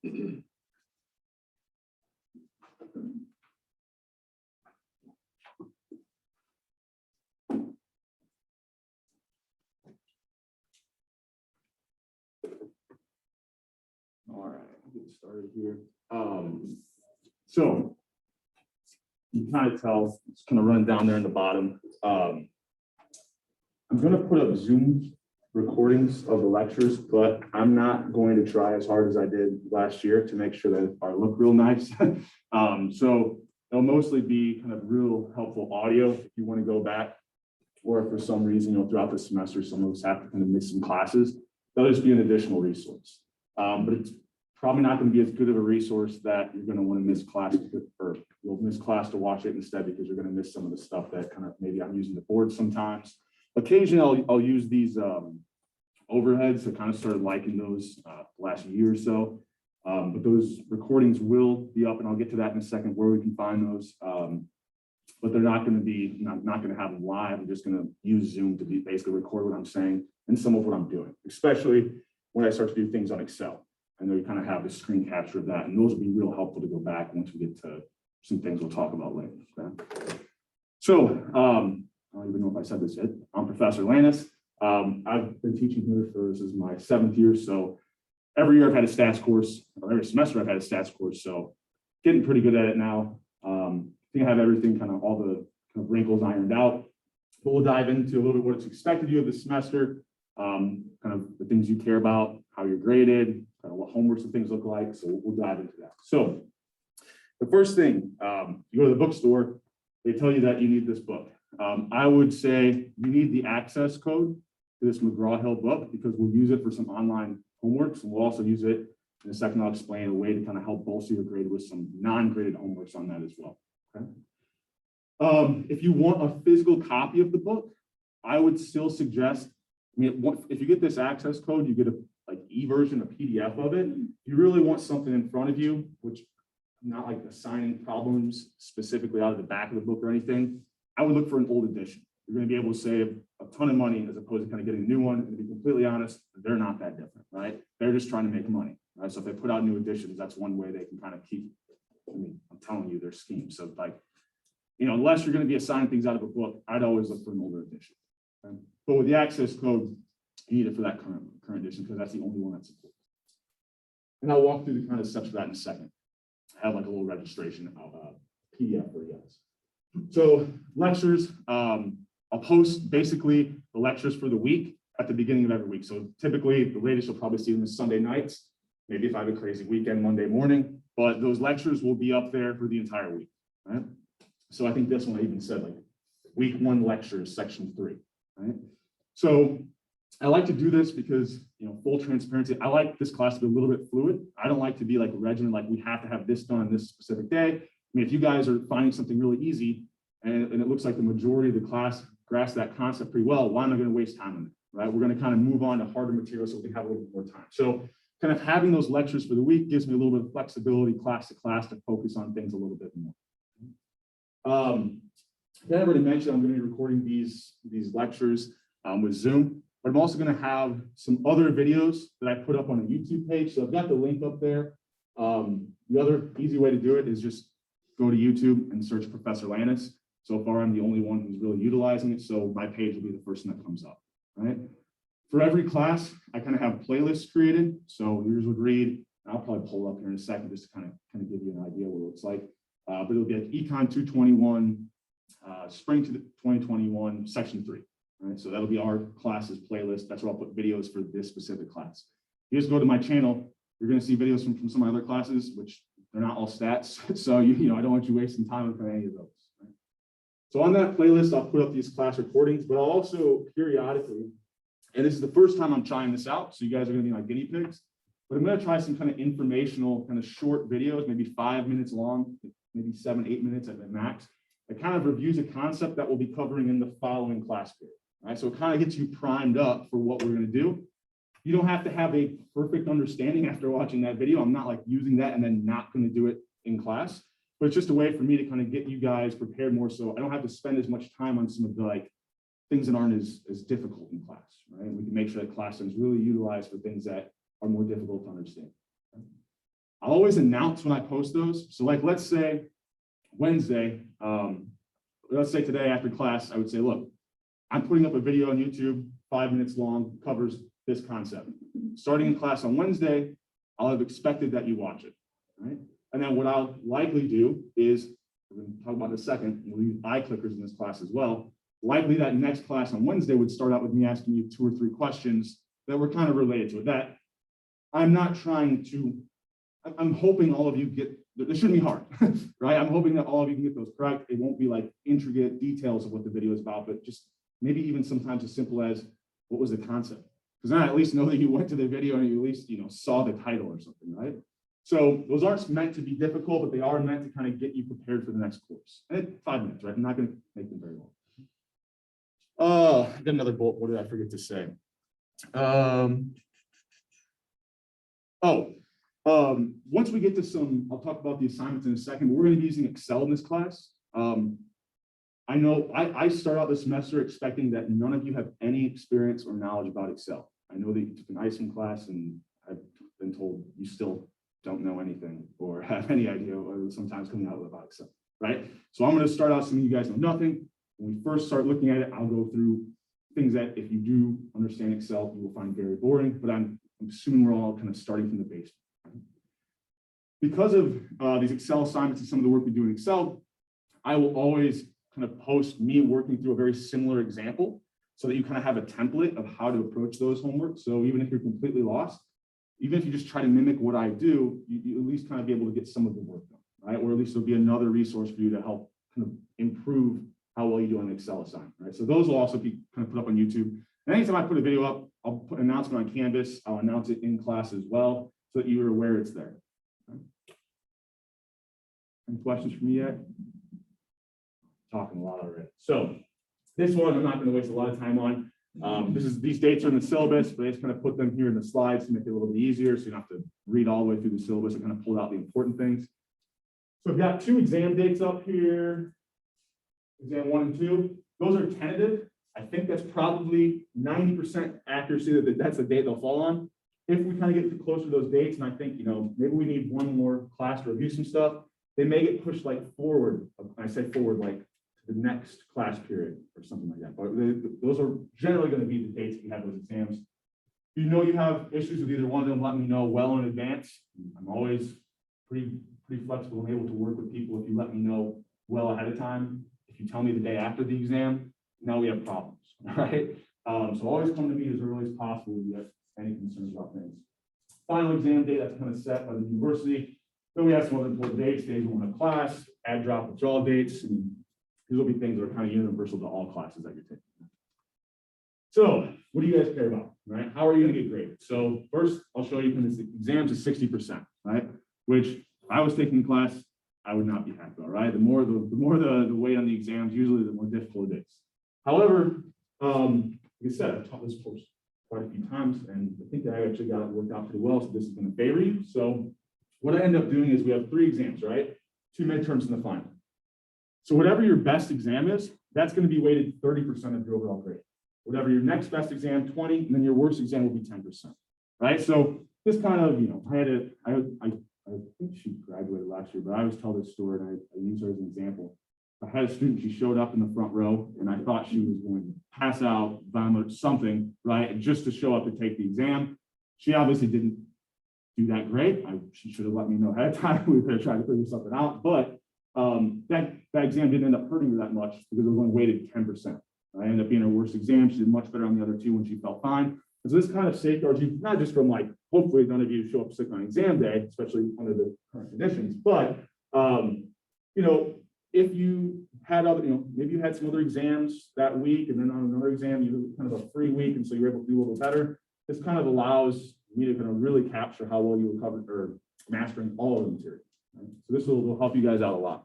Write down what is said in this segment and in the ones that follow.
All right, get started here. So you can kind of tell it's kind of running down there in the bottom. I'm going to put up Zoom recordings of the lectures, but I'm not going to try as hard as I did last year to make sure that I look real nice. So it'll mostly be kind of real helpful audio if you want to go back, or if for some reason, throughout the semester, some of us have to kind of miss some classes, that'll just be an additional resource. But it's probably not going to be as good of a resource that you're going to want to miss class, or you'll miss class to watch it instead, because you're going to miss some of the stuff that kind of maybe I'm using the board sometimes. Occasionally, I'll use these overheads. I kind of started liking those last year or so. But those recordings will be up, and I'll get to that in a second where we can find those. But they're not going to be, not going to have them live. I'm just going to use Zoom to basically record what I'm saying and some of what I'm doing, especially when I start to do things on Excel. And then we kind of have the screen capture of that. And those will be real helpful to go back once we get to some things we'll talk about later. Okay? So I don't even know if I said this yet. I'm Professor Lannis. I've been teaching here for, this is my 7th year. So every year I've had a stats course, or every semester I've had a stats course. So getting pretty good at it now. I think I have everything, kind of all the kind of wrinkles ironed out. But we'll dive into a little bit what's expected of you of the semester, kind of the things you care about, how you're graded, kind of what homeworks and things look like. So we'll dive into that. So the first thing, you go to the bookstore, they tell you that you need this book. I would say you need the access code to this McGraw-Hill book, because we'll use it for some online homeworks, and we'll also use it in a second. I'll explain a way to kind of help bolster your grade with some non-graded homeworks on that as well. Okay. If you want a physical copy of the book, I would still suggest, if you get this access code, you get a e-version, a PDF of it. If you really want something in front of you, which not like assigning problems specifically out of the back of the book or anything, I would look for an old edition. You're going to be able to save a ton of money as opposed to kind of getting a new one. And to be completely honest, they're not that different, right? They're just trying to make money, right? So if they put out new editions, that's one way they can kind of keep, I'm telling you, their scheme. So unless you're going to be assigning things out of a book, I'd always look for an older edition. Okay? But with the access code, you need it for that current edition, because that's the only one that's supported. And I'll walk through the kind of steps for that in a second. I have like a little registration PDF for you guys. So lectures, I'll post basically the lectures for the week at the beginning of every week. So typically the latest you'll probably see them is Sunday nights, maybe if I have a crazy weekend, Monday morning, but those lectures will be up there for the entire week, right? So I think this one even said like week 1 lectures, section 3, right? So I like to do this because, full transparency, I like this class to be a little bit fluid. I don't like to be like a regimen, like we have to have this done on this specific day. If you guys are finding something really easy and it looks like the majority of the class grasps that concept pretty well, why am I going to waste time on it, right? We're going to kind of move on to harder material so we can have a little bit more time. So kind of having those lectures for the week gives me a little bit of flexibility class to class to focus on things a little bit more. I already mentioned I'm going to be recording these lectures with Zoom, but I'm also going to have some other videos that I put up on a YouTube page. So I've got the link up there. The other easy way to do it is just go to YouTube and search Professor Lannis. So far, I'm the only one who's really utilizing it. So my page will be the first one that comes up, right? For every class, I kind of have playlists created. So yours would read, I'll probably pull up here in a second just to kind of give you an idea what it looks like. But it'll be like ECON 221, Spring to 2021, Section 3. Right? So that'll be our classes playlist. That's where I'll put videos for this specific class. If you just go to my channel, you're going to see videos from some of my other classes, which they're not all stats. So, I don't want you wasting time on any of those. Right? So on that playlist, I'll put up these class recordings, but I'll also periodically, and this is the first time I'm trying this out, so you guys are going to be my guinea pigs, but I'm going to try some kind of informational, kind of short videos, maybe 5 minutes long, maybe 7-8 minutes at the max. It kind of reviews a concept that we'll be covering in the following class period. Right? So it kind of gets you primed up for what we're going to do. You don't have to have a perfect understanding after watching that video. I'm not like using that and then not going to do it in class, but it's just a way for me to kind of get you guys prepared more so I don't have to spend as much time on some of the things that aren't as difficult in class, right? We can make sure that class is really utilized for things that are more difficult to understand. I'll always announce when I post those. So like, let's say Wednesday, let's say today after class, I would say, look, I'm putting up a video on YouTube, 5 minutes long, covers this concept. Starting in class on Wednesday, I'll have expected that you watch it, right? And then what I'll likely do is, we're going to talk about in a second, we'll use iClickers in this class as well. Likely that next class on Wednesday would start out with me asking you 2 or 3 questions that were kind of related to it. That I'm not trying to, I'm hoping all of you get, this shouldn't be hard, right? I'm hoping that all of you can get those correct. It won't be like intricate details of what the video is about, but just maybe even sometimes as simple as what was the concept? Because then I at least know that you went to the video and you at least, saw the title or something, right? So those aren't meant to be difficult, but they are meant to kind of get you prepared for the next course. And 5 minutes, right? I'm not going to make them very long. I got another bullet. What did I forget to say? Once we get to some, I'll talk about the assignments in a second, but we're going to be using Excel in this class. I know I start out this semester expecting that none of you have any experience or knowledge about Excel. I know that you took an ICON class and I've been told you still don't know anything or have any idea or sometimes coming out about Excel, right? So I'm going to start out, some of you guys know nothing. When we first start looking at it, I'll go through things that if you do understand Excel, you will find very boring, but I'm assuming we're all kind of starting from the base. Because of these Excel assignments and some of the work we do in Excel, I will always kind of post me working through a very similar example so that you kind of have a template of how to approach those homework. So even if you're completely lost, even if you just try to mimic what I do, you at least kind of be able to get some of the work done, right? Or at least there'll be another resource for you to help kind of improve how well you do on an Excel assignment, right? So those will also be kind of put up on YouTube. And anytime I put a video up, I'll put an announcement on Canvas. I'll announce it in class as well so that you're aware it's there. Okay. Any questions from me yet? Talking a lot already. So this one I'm not going to waste a lot of time on. These dates are in the syllabus, but I just kind of put them here in the slides to make it a little bit easier so you don't have to read all the way through the syllabus. I kind of pulled out the important things. So I've got 2 exam dates up here. Exam 1 and 2. Those are tentative. I think that's probably 90% accuracy that that's the date they'll fall on. If we kind of get closer to those dates, and I think, maybe we need one more class to review some stuff, they may get pushed like forward. I say forward, like to the next class period or something like that. But those are generally going to be the dates we have those exams. If you know you have issues with either one of them, let me know well in advance. I'm always pretty flexible and able to work with people if you let me know well ahead of time. If you tell me the day after the exam, now we have problems, right? So always come to me as early as possible if you have any concerns about things. Final exam date, that's kind of set by the university. Then we have some other important dates, days we want to class, add, drop, withdrawal dates, and these will be things that are kind of universal to all classes that you're taking. So what do you guys care about, right? How are you going to get graded? So first, I'll show you from this exams is 60%, right? Which if I was taking the class, I would not be happy about, right? The more the weight on the exams, usually the more difficult it is. However, like I said, I've taught this course quite a few times, and I think that I actually got it worked out pretty well, so this is going to favor you. So what I end up doing is we have 3 exams, right? 2 midterms in the final. So whatever your best exam is, that's going to be weighted 30% of your overall grade. Whatever your next best exam, 20, and then your worst exam will be 10%, right? So this kind of, I think she graduated last year, but I always tell this story and I use her as an example. I had a student, she showed up in the front row and I thought she was going to pass out, vomit, something, right? Just to show up to take the exam. She obviously didn't do that great. She should have let me know ahead of time. We could have tried to figure something out, but that exam didn't end up hurting her that much because it was only weighted 10%. I ended up being her worst exam. She did much better on the other 2 when she felt fine. And so this kind of safeguards you, not just from like, hopefully none of you show up sick on exam day, especially under the current conditions, but, if you had other, maybe you had some other exams that week and then on another exam, you kind of a free week. And so you're able to do a little better. This kind of allows me to kind of really capture how well you were covered or mastering all of the material. Right? So this will help you guys out a lot.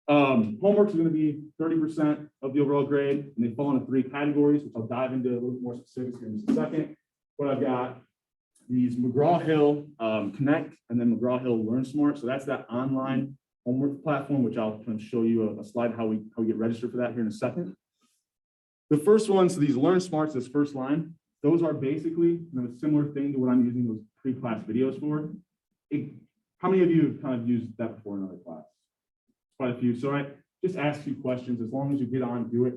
Homework is going to be 30% of the overall grade, and they fall into 3 categories, which I'll dive into a little bit more specifics here in just a second. But I've got these McGraw-Hill Connect and then McGraw-Hill Learn Smart. So that's that online homework platform, which I'll kind of show you a slide how we get registered for that here in a second. The first one, so these Learn Smarts, this first line, those are basically a similar thing to what I'm using those pre-class videos for. how many of you have kind of used that before in another class? Quite a few. So I just ask you questions. As long as you get on, do it.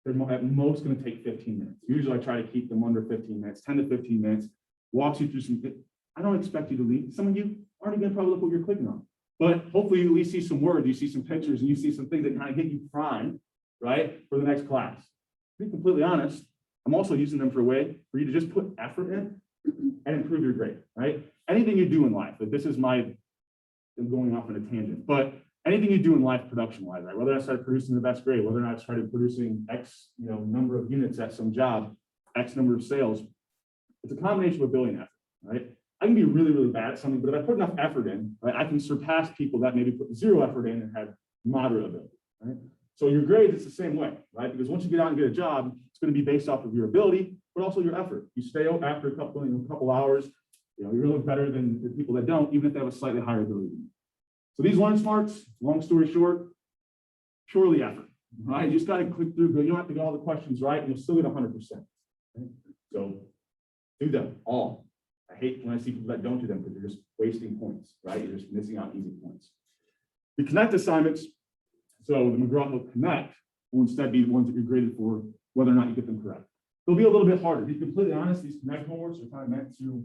They're at most going to take 15 minutes. Usually I try to keep them under 15 minutes, 10 to 15 minutes, walks you through some. I don't expect you to leave. Some of you aren't even probably look what you're clicking on, but hopefully you at least see some words, you see some pictures, and you see some things that kind of get you primed, right, for the next class. To be completely honest, I'm also using them for a way for you to just put effort in and improve your grade, right? Anything you do in life, like this is I'm going off on a tangent, but anything you do in life production-wise, right? Whether I start producing the best grade, whether or not I started producing X, number of units at some job, X number of sales, it's a combination of ability and effort, right? I can be really, really bad at something, but if I put enough effort in, right, I can surpass people that maybe put zero effort in and have moderate ability, right? So your grades, it's the same way, right? Because once you get out and get a job, it's going to be based off of your ability, but also your effort. You stay out after a couple hours, you're going to look better than the people that don't, even if they have a slightly higher ability. So these learn smarts, long story short, purely effort, right? You just got to click through, you don't have to get all the questions right, and you'll still get 100%. Right? So do them all. I hate when I see people that don't do them because you're just wasting points, right? You're just missing out easy points. The connect assignments, so the McGraw-Hill Connect will instead be the ones that you're graded for whether or not you get them correct. They'll be a little bit harder. To be completely honest, these Connect homeworks are kind of meant to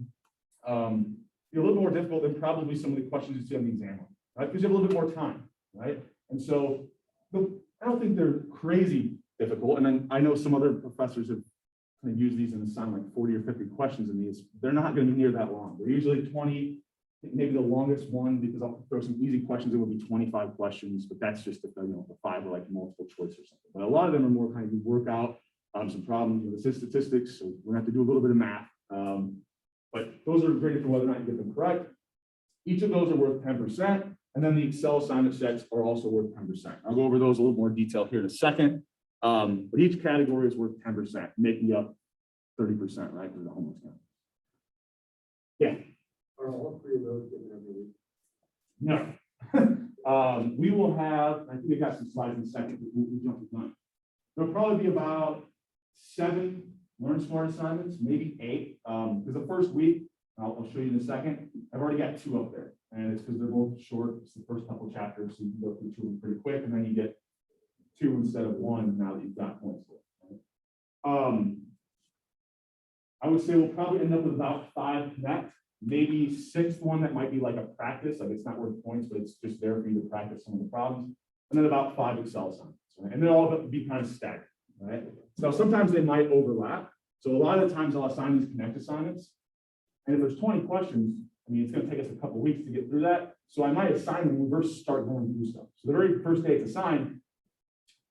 be a little more difficult than probably some of the questions you see on the exam, right? Because you have a little bit more time, right? And so I don't think they're crazy difficult. And then I know some other professors have kind of used these and assign like 40 or 50 questions in these. They're not going to be near that long. They're usually 20, maybe the longest one, because I'll throw some easy questions, it will be 25 questions, but that's just if the 5 are like multiple choice or something. But a lot of them are more kind of you work out some problems with the statistics, so we're going to have to do a little bit of math. But those are graded for whether or not you get them correct. Each of those are worth 10%, and then the Excel assignment sets are also worth 10%. I'll go over those a little more detail here in a second. But each category is worth 10%, making up 30%, right, for the homework count. Yeah. Are all 3 of those given every week? No. We will have, I think I got some slides in a second, but we'll jump to time. There'll probably be about 7 Learn Smart assignments, maybe 8. Because the first week, I'll show you in a second, I've already got 2 up there. And it's because they're both short. It's the first couple chapters, so you can go through 2 of them pretty quick, and then you get 2 instead of 1 now that you've got points for it. Right? I would say we'll probably end up with about 5 Connect, maybe 6th one that might be like a practice, like it's not worth points, but it's just there for you to practice some of the problems, and then about 5 Excel assignments, right? And they're all going to be kind of staggered, right? So sometimes they might overlap. So a lot of the times I'll assign these Connect assignments, and if there's 20 questions, I mean, it's going to take us a couple weeks to get through that. So I might assign them reverse, start going through stuff. So the very first day it's assigned,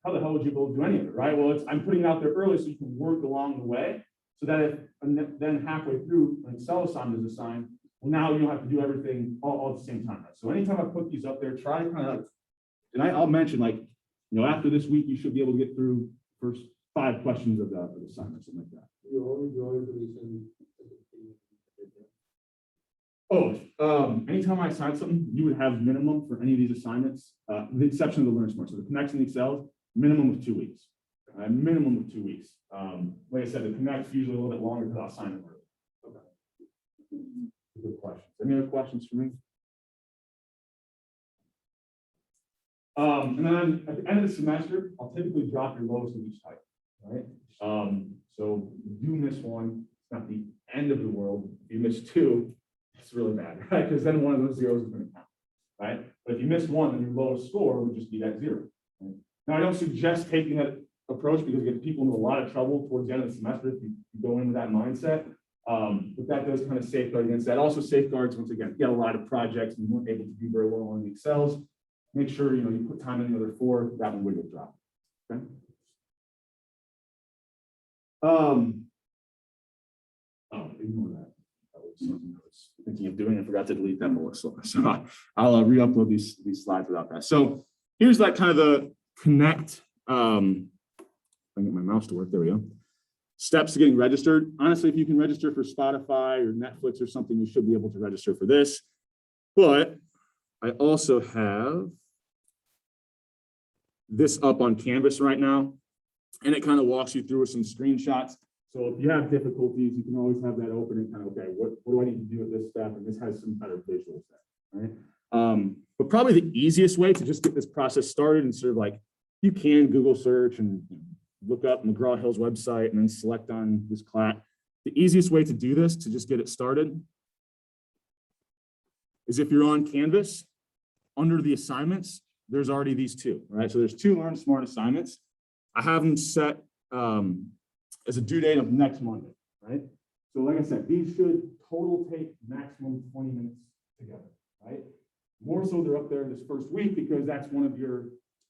how the hell would you be able to do any of it, right? Well, I'm putting it out there early so you can work along the way, so that if then halfway through an Excel assignment is assigned, well, now you don't have to do everything all at the same time. Right? So anytime I put these up there, try to kind of, and I'll mention like, after this week, you should be able to get through first 5 questions of the assignment, something like that. You only join the anytime I assign something, you would have minimum for any of these assignments, with the exception of the Learn Smart. So the Connects and the Excels, minimum of 2 weeks. Minimum of 2 weeks. Like I said, the Connect's usually a little bit longer because I'll assign them early. Okay. Good questions. Any other questions for me? And then at the end of the semester, I'll typically drop your lowest of each type. Right? So if you miss one, it's not the end of the world. If you miss 2, it's really bad, right? Because then one of those zeros is going to count, right? But if you miss 1, then your lowest score would just be that 0. Right? Now, I don't suggest taking that approach because it gets people into a lot of trouble towards the end of the semester if you go in with that mindset. But that does kind of safeguard against that. Also safeguards, once again, get a lot of projects and you weren't able to do very well on the Excels. Make sure you put time in the other 4, that one would get dropped. Okay. Ignore that. That was something I was thinking of doing. I forgot to delete that Melissa. So I'll re-upload these slides without that. So here's like kind of the Connect. If I can get my mouse to work, there we go. Steps to getting registered. Honestly, if you can register for Spotify or Netflix or something, you should be able to register for this. But I also have this up on Canvas right now, and it kind of walks you through some screenshots. So if you have difficulties, you can always have that open and kind of, okay, what do I need to do with this step? And this has some better visuals there, right? But probably the easiest way to just get this process started and sort of like, you can Google search and look up McGraw-Hill's website and then select on this class. The easiest way to do this, to just get it started, is if you're on Canvas, under the assignments, there's already these two, right? So there's 2 Learn Smart assignments. I have them set as a due date of next Monday, right? So like I said, these should total take maximum 20 minutes together, right? More so they're up there this first week because that's one of your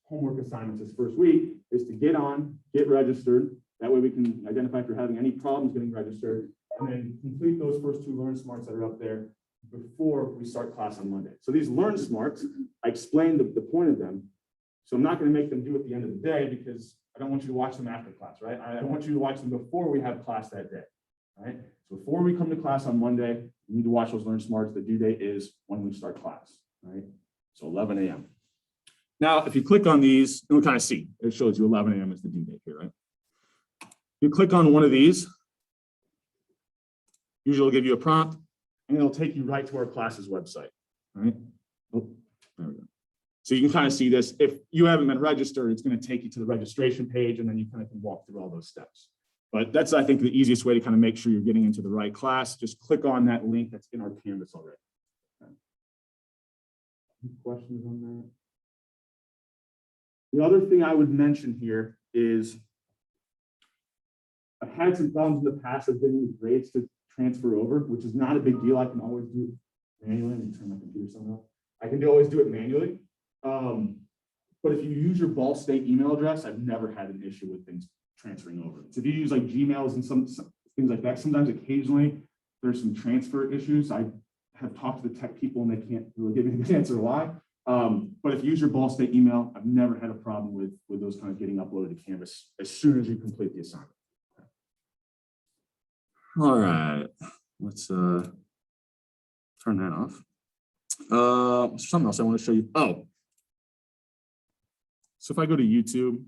homework assignments this first week is to get on, get registered. That way we can identify if you're having any problems getting registered and then complete those first 2 Learn Smarts that are up there before we start class on Monday. So these Learn Smarts, I explained the point of them. So I'm not going to make them do at the end of the day because I don't want you to watch them after class, right? I want you to watch them before we have class that day, right? So before we come to class on Monday, you need to watch those Learn Smarts. The due date is when we start class, right? So 11 a.m. Now, if you click on these, you'll kind of see, it shows you 11 a.m. is the due date here, right? You click on one of these, usually it'll give you a prompt, and it'll take you right to our class's website, right? Oh, there we go. So you can kind of see this. If you haven't been registered, it's going to take you to the registration page, and then you kind of can walk through all those steps. But that's, I think, the easiest way to kind of make sure you're getting into the right class. Just click on that link that's in our Canvas already. Okay. Any questions on that? The other thing I would mention here is I've had some problems in the past of getting the grades to transfer over, which is not a big deal. I can always do it manually. Let me turn my computer somehow. I can always do it manually. But if you use your Ball State email address, I've never had an issue with things transferring over. So if you use like Gmails and some things like that, sometimes occasionally there's some transfer issues. I have talked to the tech people and they can't really give me a good answer why. But if you use your Ball State email, I've never had a problem with those kind of getting uploaded to Canvas as soon as you complete the assignment. All right, let's turn that off. Something else I want to show you. Oh, so if I go to YouTube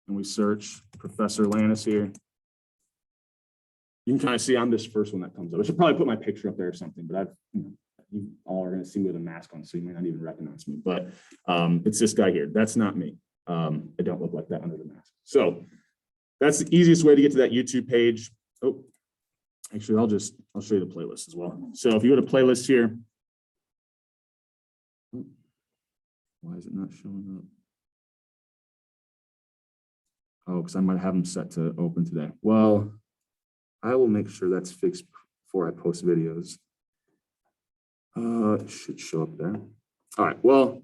and we search Professor Lannis here, you can kind of see I'm this first one that comes up. I should probably put my picture up there or something, but you all are going to see me with a mask on, so you might not even recognize me. But it's this guy here. That's not me. I don't look like that under the mask. So that's the easiest way to get to that YouTube page. Oh, actually, I'll show you the playlist as well. So if you go to playlist here, why is it not showing up? Oh, because I might have them set to open today. Well, I will make sure that's fixed before I post videos. It should show up there. All right, well,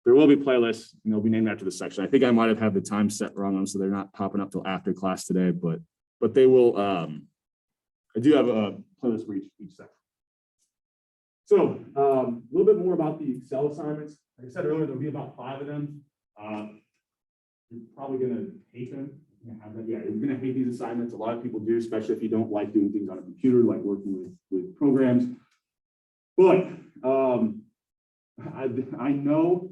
there will be playlists and they'll be named after the section. I think I might have had the time set wrong on, so they're not popping up till after class today, but they will. I do have a playlist for each section. So a little bit more about the Excel assignments. Like I said earlier, there'll be about 5 of them. You're probably going to hate them. You're going to hate these assignments. A lot of people do, especially if you don't like doing things on a computer, like working with programs. But I know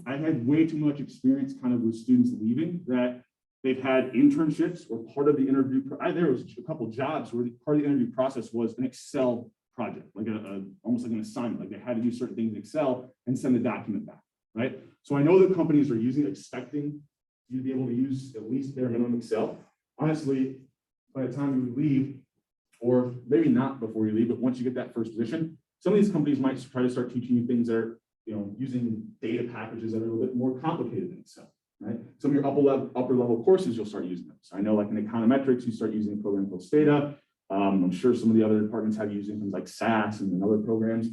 I had way too much experience kind of with students leaving that they've had internships or part of the interview. There was a couple of jobs where part of the interview process was an Excel project, like almost like an assignment, like they had to do certain things in Excel and send the document back, right? So I know that companies are expecting you to be able to use at least bare minimum Excel. Honestly, by the time you leave, or maybe not before you leave, but once you get that first position, some of these companies might try to start teaching you things that are, using data packages that are a little bit more complicated than Excel, right? Some of your upper level courses, you'll start using them. So I know like in econometrics, you start using a program called Stata. I'm sure some of the other departments have using things like SAS and other programs.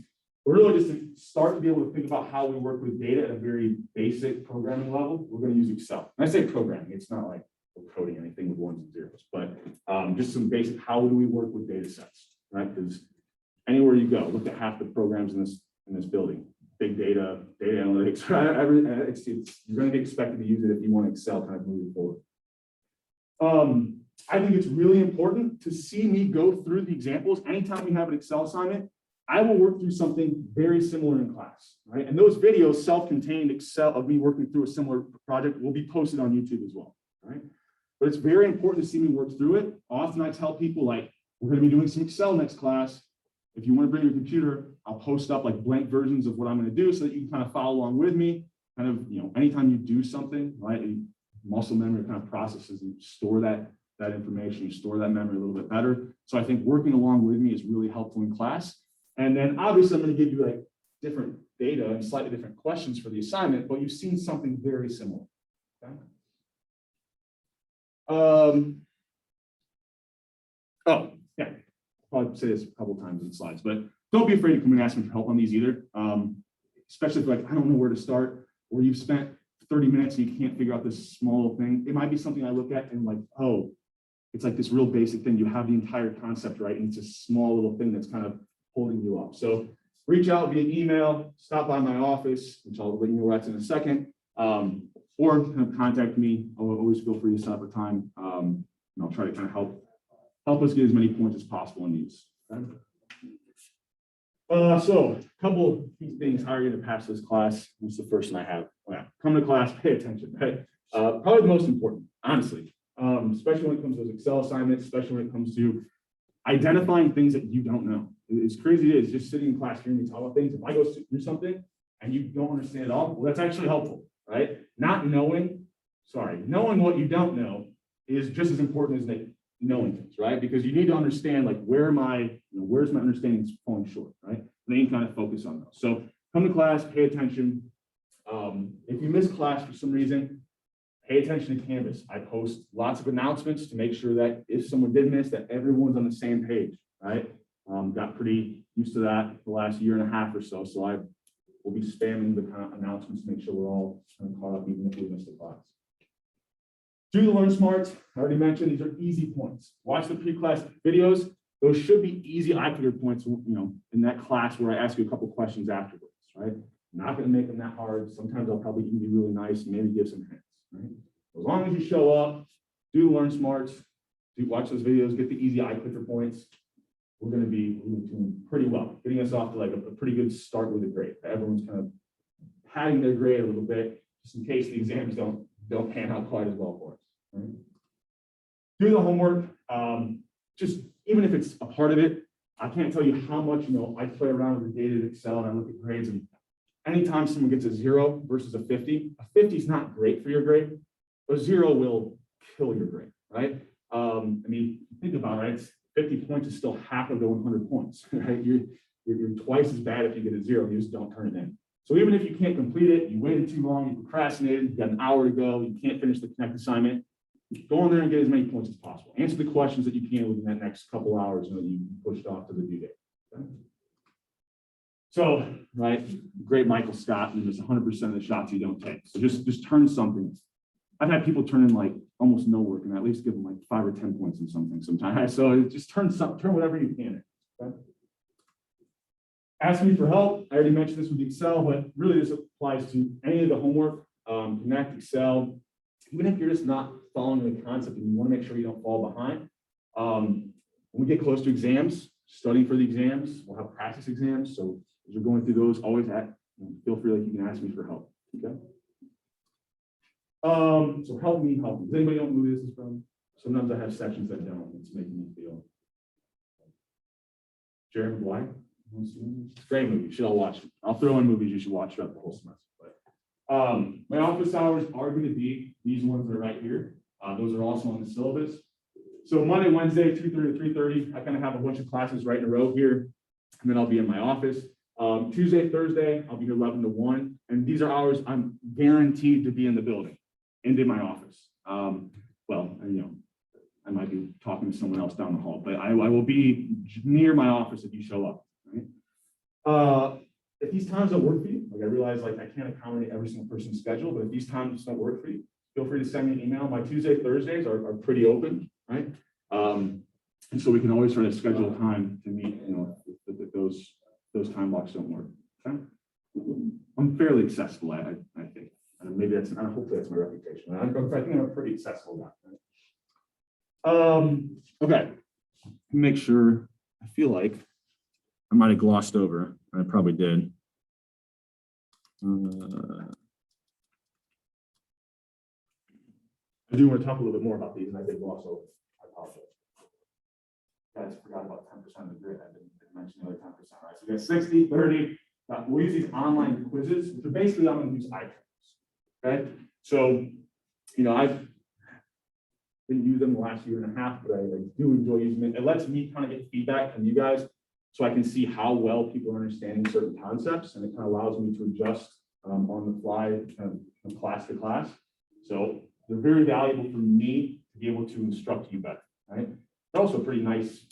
But really just to start to be able to think about how we work with data at a very basic programming level, we're going to use Excel. And I say programming, it's not like we're coding anything with ones and zeros, but just some basic, how do we work with data sets, right? Because anywhere you go, look at half the programs in this building, big data, data analytics, right? You're going to be expected to use it if you want Excel kind of moving forward. I think it's really important to see me go through the examples. Anytime we have an Excel assignment, I will work through something very similar in class, right? And those videos, self-contained Excel of me working through a similar project, will be posted on YouTube as well, right? but it's very important to see me work through it. Often I tell people like, we're going to be doing some Excel next class. If you want to bring your computer, I'll post up like blank versions of what I'm going to do so that you can kind of follow along with me. Kind of, anytime you do something, right, muscle memory kind of processes, you store that information, you store that memory a little bit better. So I think working along with me is really helpful in class. And then obviously I'm going to give you like different data and slightly different questions for the assignment, but you've seen something very similar. Okay? Oh, yeah, I'll say this a couple of times in the slides, but don't be afraid to come and ask me for help on these either. Especially if like, I don't know where to start, or you've spent 30 minutes and you can't figure out this small little thing. It might be something I look at and like, oh, it's like this real basic thing. You have the entire concept right, and it's a small little thing that's kind of holding you up. So reach out via email, stop by my office, which I'll let you know where that's in a second, or kind of contact me. I'll always feel free to set up a time, and I'll try to kind of help us get as many points as possible in these. Okay? So a couple key things. How are you going to pass this class? What's the first one I have? Oh, yeah. Come to class, pay attention, right? Probably the most important, honestly, especially when it comes to those Excel assignments, especially when it comes to identifying things that you don't know. It's crazy. It's just sitting in class hearing me talk about things. If I go through something and you don't understand it all, well, that's actually helpful, right? Knowing what you don't know is just as important as knowing things, right? Because you need to understand like where's my understanding falling short, right? And then you kind of focus on those. So come to class, pay attention. If you miss class for some reason, pay attention to Canvas. I post lots of announcements to make sure that if someone did miss, that everyone's on the same page, right? Got pretty used to that the last year and a half or so. So I will be spamming the kind of announcements to make sure we're all kind of caught up, even if we missed the class. Do the Learn Smarts. I already mentioned these are easy points. Watch the pre-class videos. Those should be easy eye-clicker points, in that class where I ask you a couple questions afterwards, right? I'm not going to make them that hard. Sometimes I'll probably even be really nice and maybe give some hints, right? As long as you show up, do the Learn Smarts, watch those videos, get the easy eye-clicker points. We're going to be doing pretty well, getting us off to like a pretty good start with a grade. Everyone's kind of padding their grade a little bit, just in case the exams don't pan out quite as well for us. Right? Do the homework. Just even if it's a part of it, I can't tell you how much I play around with the data in Excel and I look at grades. And anytime someone gets a 0 versus a 50 is not great for your grade. A 0 will kill your grade, right? I mean, think about it. Right? 50 points is still half of the 100 points, right? You're twice as bad if you get a 0. You just don't turn it in. So even if you can't complete it, you waited too long, you procrastinated, you got an hour to go, you can't finish the Connect assignment, go in there and get as many points as possible. Answer the questions that you can within that next couple hours that you pushed off to the due date. Okay? So, right, great Michael Scott, and there's 100% of the shots you don't take. So just turn something. I've had people turn in like almost no work and at least give them like 5 or 10 points in something sometimes. So just turn whatever you can. Okay? Ask me for help. I already mentioned this with Excel, but really this applies to any of the homework, Connect, Excel. Even if you're just not following the concept and you want to make sure you don't fall behind. When we get close to exams, studying for the exams, we'll have practice exams. So as you're going through those, always feel free, like you can ask me for help. Okay. So help me help you. Does anybody know what movie this is from? Sometimes I have sections that don't. It's making me feel. Jerry Maguire. It's a great movie. You should all watch it. I'll throw in movies you should watch throughout the whole semester. But my office hours are going to be these ones that are right here. Those are also on the syllabus. So Monday, Wednesday, 2:30 to 3:30. I kind of have a bunch of classes right in a row here, and then I'll be in my office. Tuesday, Thursday, I'll be here 11 to 1, and these are hours I'm guaranteed to be in the building and in my office. I might be talking to someone else down the hall, but I will be near my office if you show up. Right? If these times don't work for you, like I realize I can't accommodate every single person's schedule, but if these times don't work for you, feel free to send me an email. My Tuesday, Thursdays are pretty open, right? And so we can always try to schedule a time to meet, if those time blocks don't work. Okay? I'm fairly accessible, I think. Maybe hopefully that's my reputation. I think I'm a pretty accessible guy. Right? Okay. Make sure, I feel like I might have glossed over. I probably did. I do want to talk a little bit more about these, and I did also, I apologize. Guys, forgot about 10% of the grid. I didn't mention the other 10%, right? So we got 60, 30. We'll use these online quizzes, which are basically I'm going to use iTunes. Okay, so I've didn't use them the last year and a half, but I do enjoy using it. It lets me kind of get feedback from you guys, so I can see how well people are understanding certain concepts, and it kind of allows me to adjust on the fly, from class to class. So they're very valuable for me to be able to instruct you better, right? They're also a pretty nice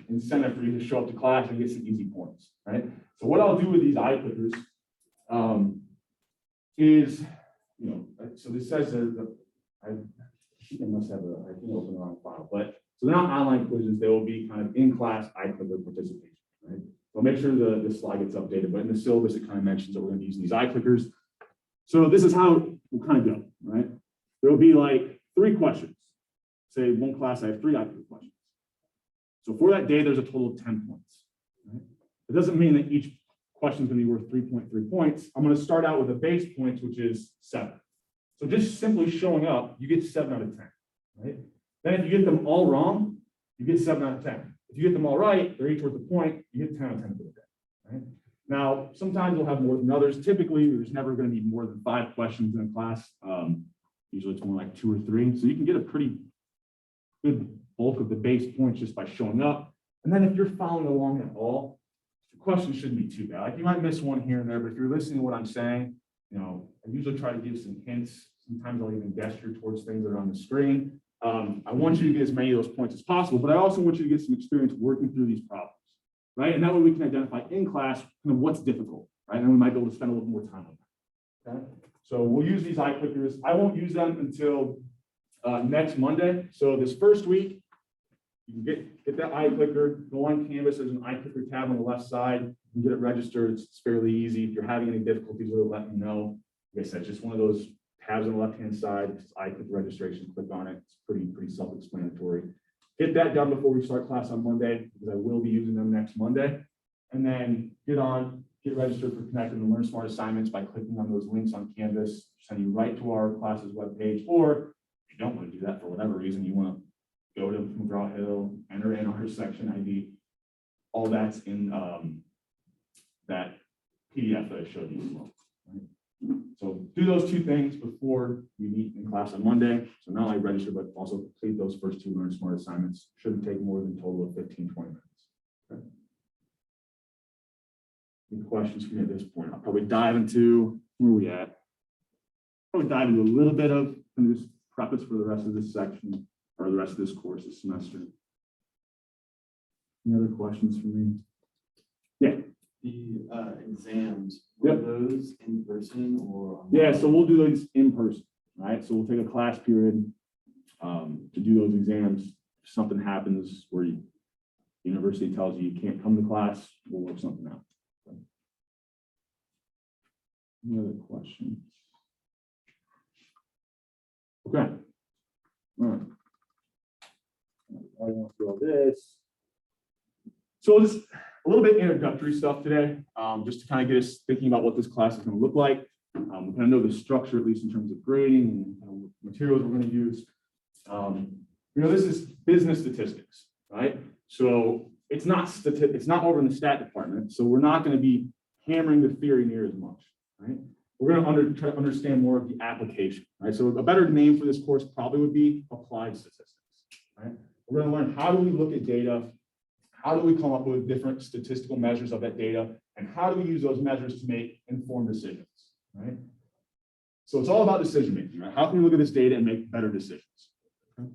incentive for you to show up to class and get some easy points, right? So what I'll do with these iClickers is, so this says that I think I must have I think I opened the wrong file, but so they're not online quizzes, they will be kind of in-class iClicker participation, right? So I'll make sure the slide gets updated, but in the syllabus, it kind of mentions that we're going to be using these iClickers. So this is how we'll kind of go, right? There will be like 3 questions. Say one class, I have 3 iClicker questions. So for that day, there's a total of 10 points. Right? It doesn't mean that each question is going to be worth 3.3 points. I'm going to start out with the base points, which is 7. So just simply showing up, you get 7 out of 10, right? Then if you get them all wrong, you get 7 out of 10. If you get them all right, they're each worth a point, you get 10 out of 10 for the day, right? Now, sometimes we'll have more than others. Typically, there's never going to be more than 5 questions in a class. Usually it's more like 2 or 3. So you can get a pretty good bulk of the base points just by showing up. And then if you're following along at all, the question shouldn't be too bad. Like you might miss one here and there, but if you're listening to what I'm saying, I usually try to give some hints. Sometimes I'll even gesture towards things that are on the screen. I want you to get as many of those points as possible, but I also want you to get some experience working through these problems, right? And that way we can identify in class kind of what's difficult, right? And we might be able to spend a little more time on that, okay? So we'll use these iClickers. I won't use them until next Monday. So this first week, you can get that iClicker, go on Canvas. There's an iClicker tab on the left side. You can get it registered. It's fairly easy. If you're having any difficulties with it, let me know. Like I said, just one of those tabs on the left-hand side. It's iClicker registration. Click on it. It's pretty self-explanatory. Get that done before we start class on Monday, because I will be using them next Monday. And then get registered for Connect and Learn Smart assignments by clicking on those links on Canvas, send you right to our class's webpage. Or if you don't want to do that for whatever reason, you want to go to McGraw-Hill, enter in our section ID. All that's in that PDF that I showed you as well. Right? So do those 2 things before we meet in class on Monday. So not only register, but also complete those first 2 Learn Smart assignments. Shouldn't take more than a total of 15, 20 minutes. Okay. Any questions for me at this point? I'll probably dive into where are we at. Probably dive into a little bit of just preface for the rest of this section or the rest of this course this semester. Any other questions for me? Yeah. The exams, were those in person or online? Yeah, so we'll do those in person, right? So we'll take a class period to do those exams. If something happens where the university tells you you can't come to class, we'll work something out. Any other questions? Okay. All right. I went through all this. So just a little bit introductory stuff today, just to kind of get us thinking about what this class is going to look like. We kind of know the structure, at least in terms of grading and what materials we're going to use. This is business statistics, right? So it's not over in the stat department. So we're not going to be hammering the theory near as much, right? We're going to try to understand more of the application, right? So a better name for this course probably would be applied statistics, right? We're going to learn how do we look at data, how do we come up with different statistical measures of that data, and how do we use those measures to make informed decisions, right? So it's all about decision making, right? How can we look at this data and make better decisions? Okay.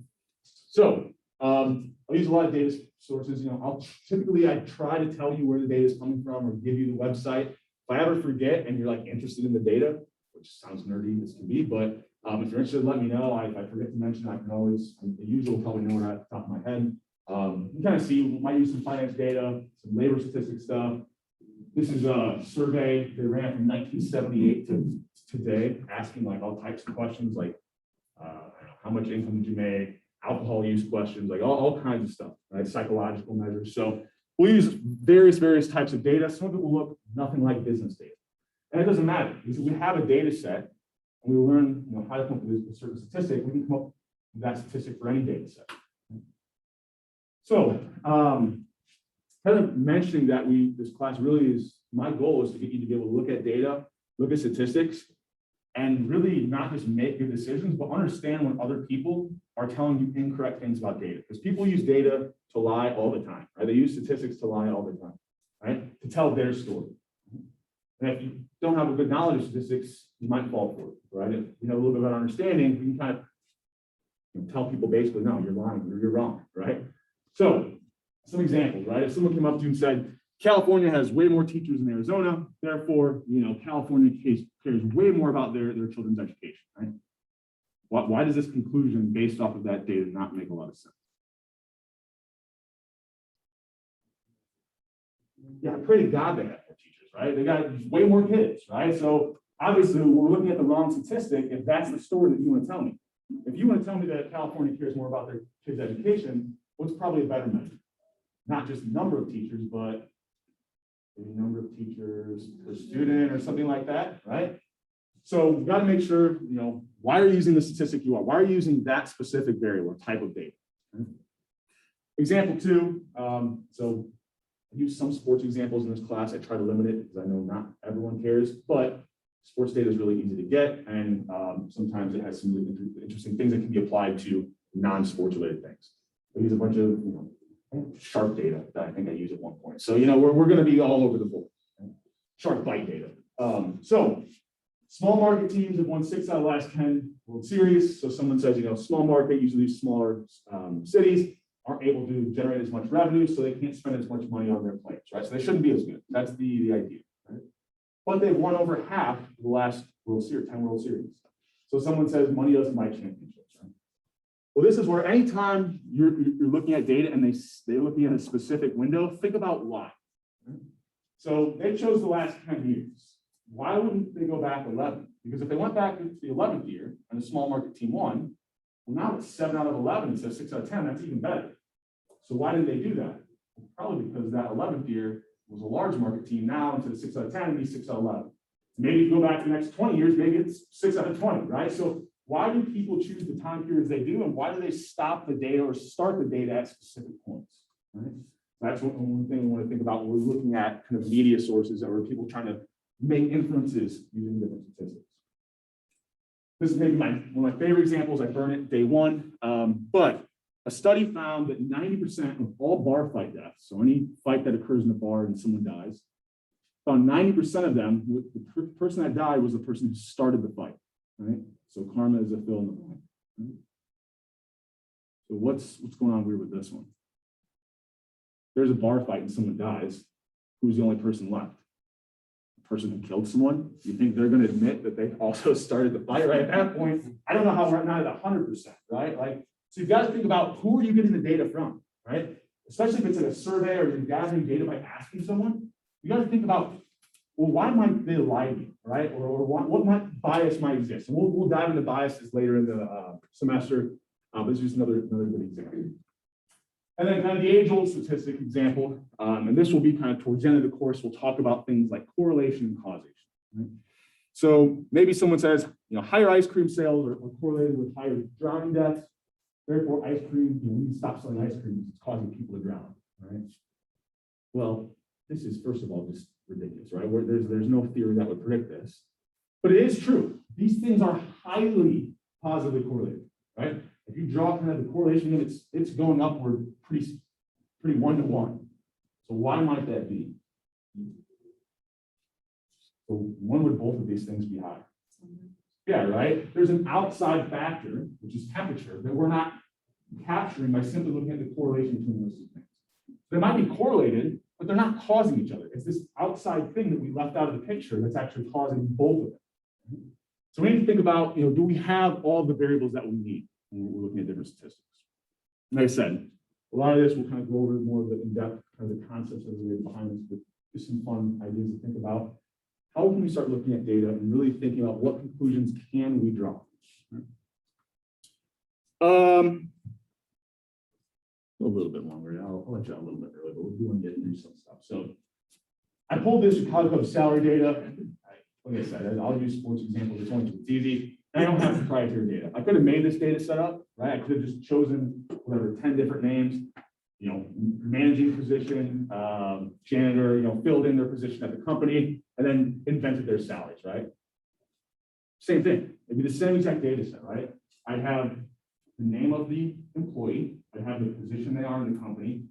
So I'll use a lot of data sources. I try to tell you where the data is coming from or give you the website. If I ever forget and you're like interested in the data, which sounds nerdy as can be, but if you're interested, let me know. If I forget to mention, I can always, the usual probably know it at the top of my head. You kind of see, we might use some finance data, some labor statistics stuff. This is a survey they ran from 1978 to today, asking like all types of questions, like how much income did you make, alcohol use questions, like all kinds of stuff, right? Psychological measures. So we'll use various types of data. Some of it will look nothing like business data. And it doesn't matter because we have a data set and we learn how to come up with a certain statistic, we can come up with that statistic for any data set. So kind of mentioning that this class really is, my goal is to get you to be able to look at data, look at statistics, and really not just make good decisions, but understand when other people are telling you incorrect things about data. Because people use data to lie all the time, right? They use statistics to lie all the time, right? To tell their story. And if you don't have a good knowledge of statistics, you might fall for it, right? If you have a little bit of an understanding, you can kind of tell people basically, no, you're lying, you're wrong, right? So some examples, right? If someone came up to you and said, California has way more teachers than Arizona, therefore, California cares way more about their children's education, right? Why does this conclusion based off of that data not make a lot of sense? Yeah, pray to God they have more teachers, right? They got way more kids, right? So obviously we're looking at the wrong statistic if that's the story that you want to tell me. If you want to tell me that California cares more about their kids' education, what's probably a better measure? Not just number of teachers, but maybe number of teachers per student or something like that, right? So we've got to make sure, why are you using the statistic you are? Why are you using that specific variable or type of data? Example 2, so I use some sports examples in this class. I try to limit it because I know not everyone cares, but sports data is really easy to get. And sometimes it has some really interesting things that can be applied to non-sports related things. I use a bunch of, shark data that I think I used at one point. So, we're going to be all over the board. Shark bite data. So small market teams have won 6 out of the last 10 World Series. So someone says, small market, usually smaller cities aren't able to generate as much revenue, so they can't spend as much money on their players, right? So they shouldn't be as good. That's the idea, right? But they've won over half of the last World Series, 10 World Series. So someone says money doesn't buy championships, right? Well, this is where anytime you're looking at data and they're looking at a specific window, think about why. Right? So they chose the last 10 years. Why wouldn't they go back 11? Because if they went back to the 11th year and the small market team won, well, now it's 7 out of 11 instead of 6 out of 10. That's even better. So why did they do that? Probably because that 11th year was a large market team. Now instead of 6 out of 10, it'd be 6 out of 11. Maybe if you go back to the next 20 years, maybe it's 6 out of 20, right? So why do people choose the time periods they do, and why do they stop the data or start the data at specific points? Right? That's one thing we want to think about when we're looking at kind of media sources or people trying to make inferences using different statistics. This is maybe one of my favorite examples. I burn it day one, but a study found that 90% of all bar fight deaths, so any fight that occurs in a bar and someone dies, found 90% of them, the person that died was the person who started the fight, right? So karma is a fill in the blank. Right? So what's going on weird with this one? There's a bar fight and someone dies. Who's the only person left? The person who killed someone? You think they're going to admit that they also started the fight, right? At that point, I don't know how we're not at 100%, right? So you've got to think about who are you getting the data from, right? Especially if it's in a survey or you're gathering data by asking someone, you got to think about, well, why might they lie to you, right? Or what bias might exist? And we'll dive into biases later in the semester. This is just another good example. And then kind of the age-old statistic example, and this will be kind of towards the end of the course, we'll talk about things like correlation and causation. Right? So maybe someone says, higher ice cream sales are correlated with higher drowning deaths. Therefore, ice cream, we need to stop selling ice cream because it's causing people to drown, right? Well, this is, first of all, just ridiculous, right? Where there's no theory that would predict this. But it is true. These things are highly positively correlated, right? If you draw kind of the correlation, it's going upward pretty 1-to-1. So why might that be? So when would both of these things be higher? Yeah, right? There's an outside factor, which is temperature, that we're not capturing by simply looking at the correlation between those two things. They might be correlated, but they're not causing each other. It's this outside thing that we left out of the picture that's actually causing both of them. So we need to think about, do we have all the variables that we need when we're looking at different statistics? Like I said, a lot of this will kind of go over more of the in-depth kind of the concepts that are behind this, but just some fun ideas to think about. How can we start looking at data and really thinking about what conclusions can we draw? A little bit longer. I'll let you out a little bit early, but we want to get through some stuff. So I pulled this Chicago salary data. like I said, I'll use sports examples. It's only it's easy. And I don't have proprietary data. I could have made this data set up, right? I could have just chosen whatever 10 different names, managing position, janitor, filled in their position at the company, and then invented their salaries, right? Same thing. It'd be the same exact data set, right? I'd have the name of the employee, I'd have the position they are in the company,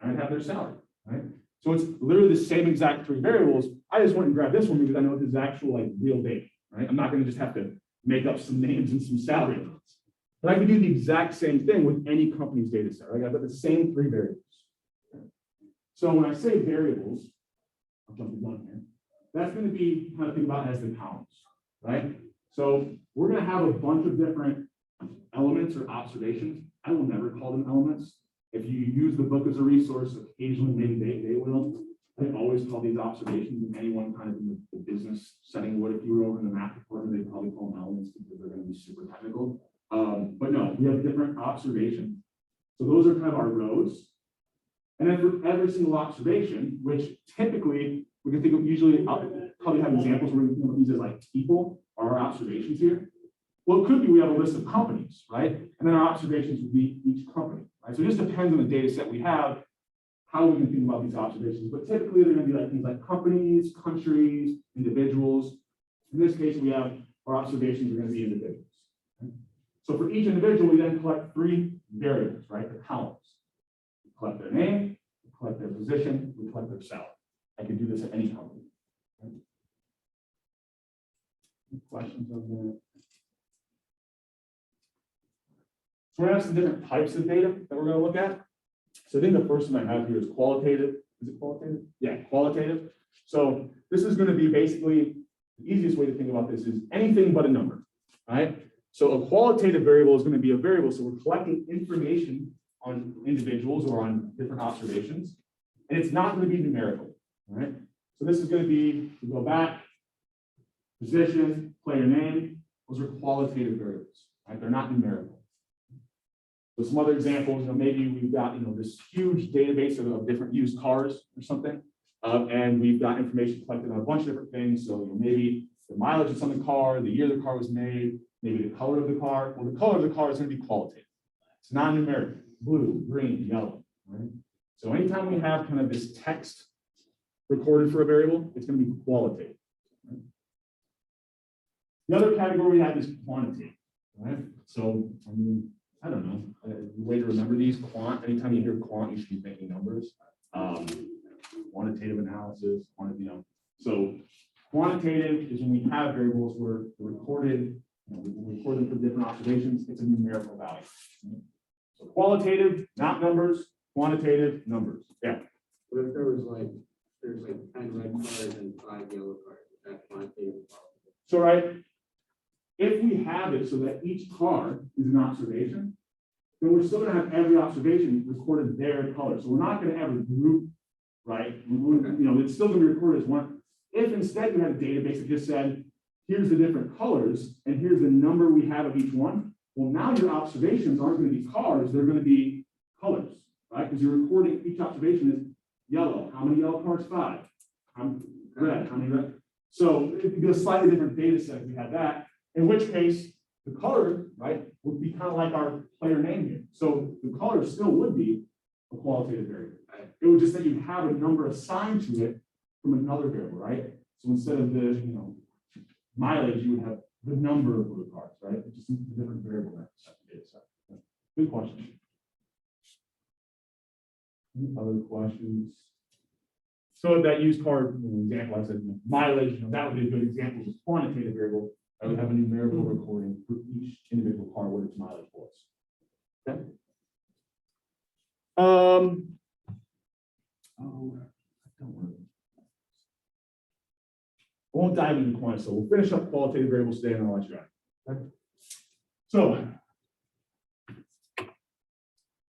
and I'd have their salary, right? So it's literally the same exact 3 variables. I just went and grabbed this one because I know this is actual real data, right? I'm not going to just have to make up some names and some salary amounts. But I can do the exact same thing with any company's data set, right? I've got the same 3 variables. So when I say variables, I'll jump the gun here. That's going to be kind of think about as the columns, right? So we're going to have a bunch of different elements or observations. I will never call them elements. If you use the book as a resource, occasionally maybe they will. I always call these observations, and anyone kind of in the business setting would. If you were over in the math department, they'd probably call them elements because they're going to be super technical. But no, we have different observations. So those are kind of our rows. And then for every single observation, which typically we can think of, usually I'll probably have examples where we can use as people are our observations here. Well, it could be we have a list of companies, right? And then our observations would be each company, right? So it just depends on the data set we have, how we can think about these observations. But typically they're going to be things like companies, countries, individuals. In this case, we have our observations are going to be individuals. Okay? So for each individual, we then collect 3 variables, right? The columns. We collect their name, we collect their position, we collect their salary. I can do this at any company. Okay? Any questions on that? So we're going to have some different types of data that we're going to look at. So I think the first one I have here is qualitative. Is it qualitative? Yeah, qualitative. So this is going to be basically the easiest way to think about this is anything but a number, right? So a qualitative variable is going to be a variable. So we're collecting information on individuals or on different observations, and it's not going to be numerical, right? So this is going to be, we go back, position, player name, those are qualitative variables, right? They're not numerical. So some other examples, maybe we've got, this huge database of different used cars or something, and we've got information collected on a bunch of different things. So maybe the mileage that's on the car, the year the car was made, maybe the color of the car. Well, the color of the car is going to be qualitative. It's non-numerical, blue, green, yellow, right? So anytime we have kind of this text recorded for a variable, it's going to be qualitative. Right? The other category we have is quantitative, right? So, I don't know, the way to remember these, quant, anytime you hear quant, you should be thinking numbers. Quantitative analysis, So quantitative is when we have variables where they're recorded, we record them for different observations, it's a numerical value. So qualitative, not numbers, quantitative, numbers. Yeah. But if there was there's 10 red cars and 5 yellow cars, that's quantitative. So, right, if we have it so that each car is an observation, then we're still going to have every observation recorded their color. So we're not going to ever group, right? It's still going to be recorded as one. If instead we had a database that just said, here's the different colors and here's the number we have of each one, well, now your observations aren't going to be cars, they're going to be colors, right? Because you're recording each observation is yellow. How many yellow cars? 5. Red. How many red? So it'd be a slightly different data set if we had that, in which case the color, right, would be kind of like our player name here. So the color still would be a qualitative variable. It would just that you have a number assigned to it from another variable, right? So instead of the, mileage, you would have the number of blue cars, right? It's just a different variable in that data set. Good question. Any other questions? So that used car example, I said mileage, that would be a good example of a quantitative variable. I would have a numerical recording for each individual car what its mileage was. Okay. I won't dive into quant, so we'll finish up qualitative variables today and I'll let you out. Okay. So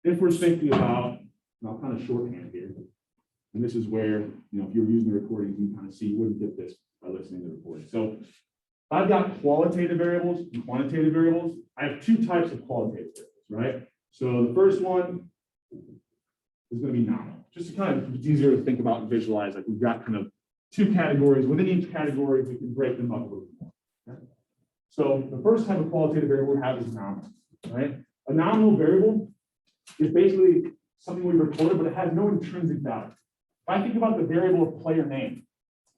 if we're thinking about, and I'll kind of shorthand here, and this is where, if you're using the recording, you can kind of see you wouldn't get this by listening to the recording. So I've got qualitative variables and quantitative variables. I have 2 types of qualitative variables, right? So the first one is going to be nominal. Just to kind of, it's easier to think about and visualize, like we've got kind of two categories. Within each category, we can break them up a little bit more. Okay? So the first type of qualitative variable we have is nominal, right? A nominal variable is basically something we recorded, but it has no intrinsic value. If I think about the variable of player name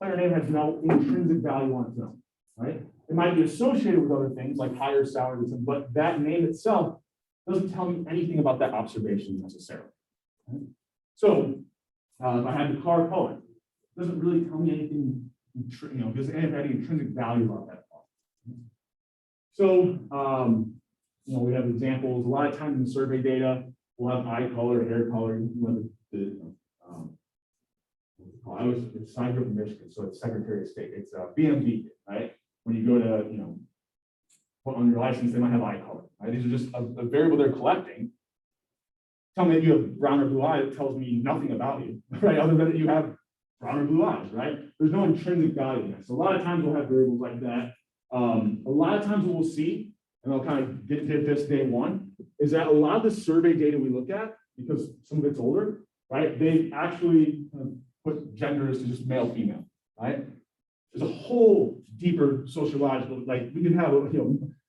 has no intrinsic value on its own, right? It might be associated with other things like higher salaries, but that name itself doesn't tell me anything about that observation necessarily. Right? So if I had the car color, it doesn't really tell me anything, doesn't have any intrinsic value about that car. So, we have examples. A lot of times in survey data, we'll have eye color, hair color. I was I grew up in Michigan, so it's Secretary of State. It's BMV, right? When you go to, put on your license, they might have eye color. Right? These are just a variable they're collecting. Tell me that you have brown or blue eyes, it tells me nothing about you, right? Other than that you have brown or blue eyes, right? There's no intrinsic value in that. So a lot of times we'll have variables like that. A lot of times what we'll see, and I'll kind of get to this day one, is that a lot of the survey data we look at, because some of it's older, right? They actually put gender as to just male, female, right? There's a whole deeper sociological, like we could have a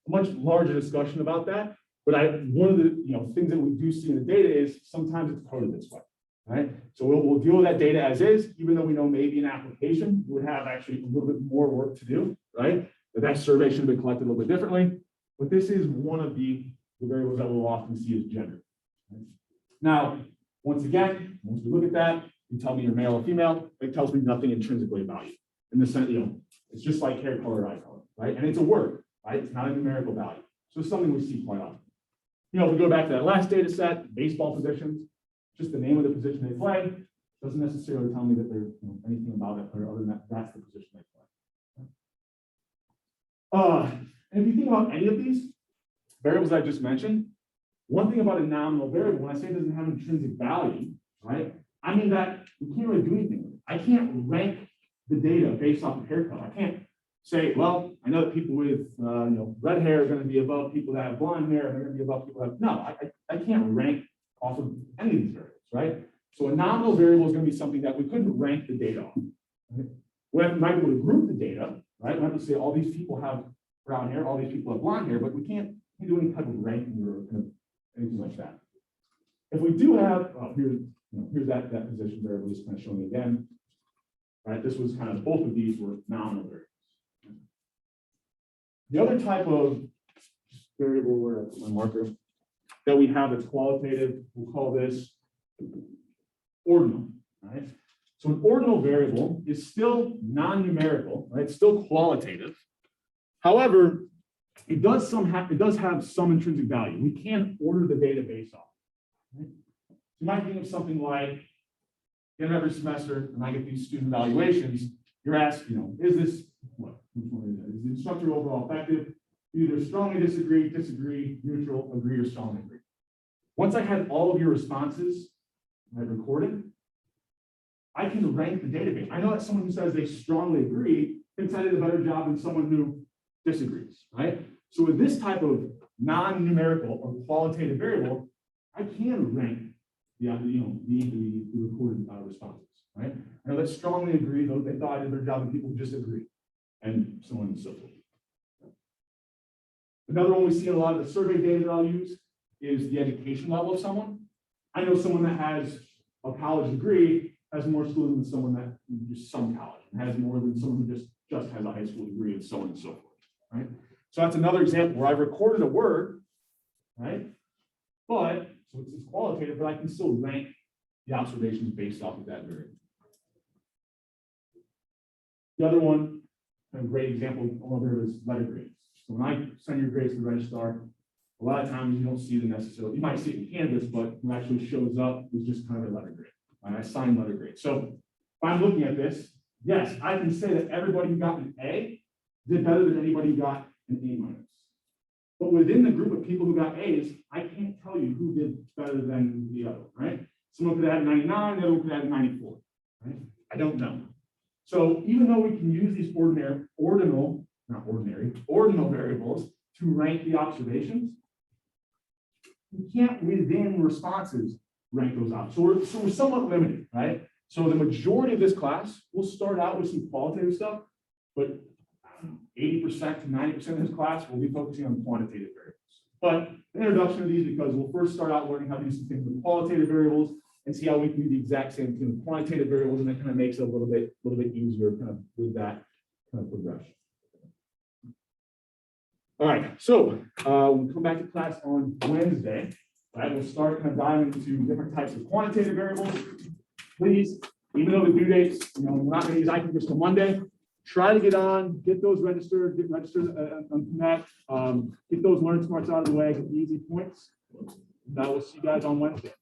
much larger discussion about that. But one of the things that we do see in the data is sometimes it's coded this way, right? So we'll deal with that data as is, even though we know maybe an application would have actually a little bit more work to do, right? That survey should have been collected a little bit differently. But this is one of the variables that we'll often see as gender. Right? Now, once again, once we look at that, you tell me you're male or female, it tells me nothing intrinsically about you. In the sense, it's just like hair color, eye color, right? And it's a word, right? It's not a numerical value. So it's something we see quite often. If we go back to that last data set, baseball positions, just the name of the position they play, doesn't necessarily tell me that there's anything about it, or other than that, that's the position they play. And if you think about any of these variables I just mentioned, one thing about a nominal variable, when I say it doesn't have intrinsic value, right? I mean that we can't really do anything with it. I can't rank the data based off of hair color. I can't say, well, I know that people with red hair are going to be above people that have blonde hair, and they're going to be above people that have, no, I can't rank off of any of these variables, right? So a nominal variable is going to be something that we couldn't rank the data on. Right? We might be able to group the data, right? We have to say all these people have brown hair, all these people have blonde hair, but we can't do any type of ranking or anything like that. If we do have, here's that position variable, just kind of showing again. Right, this was kind of, both of these were nominal variables. The other type of variable, where I put my marker, that we have that's qualitative, we'll call this ordinal, right? So an ordinal variable is still non-numerical, right? It's still qualitative. However, it does have some intrinsic value. We can order the data based off. Right? You might think of something like, in every semester, when I get these student evaluations, you're asked, is this, which one is it? Is the instructor overall effective? Either strongly disagree, neutral, agree, or strongly agree. Once I had all of your responses recorded, I can rank the database. I know that someone who says they strongly agree thinks I did a better job than someone who disagrees, right? So with this type of non-numerical or qualitative variable, I can rank the recorded responses, right? I know that strongly agree, though they thought I did their job, and people just agree, and so on and so forth. Another one we see in a lot of the survey data that I'll use is the education level of someone. I know someone that has a college degree has more schooling than someone that just some college, and has more than someone who just has a high school degree, and so on and so forth, right? So that's another example where I recorded a word, right? But so it's qualitative, but I can still rank the observations based off of that variable. The other one, a great example of there is letter grades. So when I send your grades to the registrar, a lot of times you don't see them necessarily. You might see it in Canvas, but what actually shows up is just kind of a letter grade. And I assign letter grade. So if I'm looking at this, yes, I can say that everybody who got an A did better than anybody who got an A-. But within the group of people who got A's, I can't tell you who did better than the other, right? Someone could have 99, the other one could have 94, right? I don't know. So even though we can use these ordinal variables to rank the observations, we can't within responses rank those out. So we're somewhat limited, right? So the majority of this class, we'll start out with some qualitative stuff, but 80% to 90% of this class, we'll be focusing on quantitative variables. But the introduction of these, because we'll first start out learning how to do some things with qualitative variables and see how we can do the exact same thing with quantitative variables, and that kind of makes it a little bit easier kind of with that kind of progression. All right, so we'll come back to class on Wednesday. Right, we'll start kind of diving into different types of quantitative variables. Please, even though the due dates, we're not going to use IQ till Monday, try to get on, get those registered, get registered on Connect, get those learn smarts out of the way, get the easy points. Now we'll see you guys on Wednesday.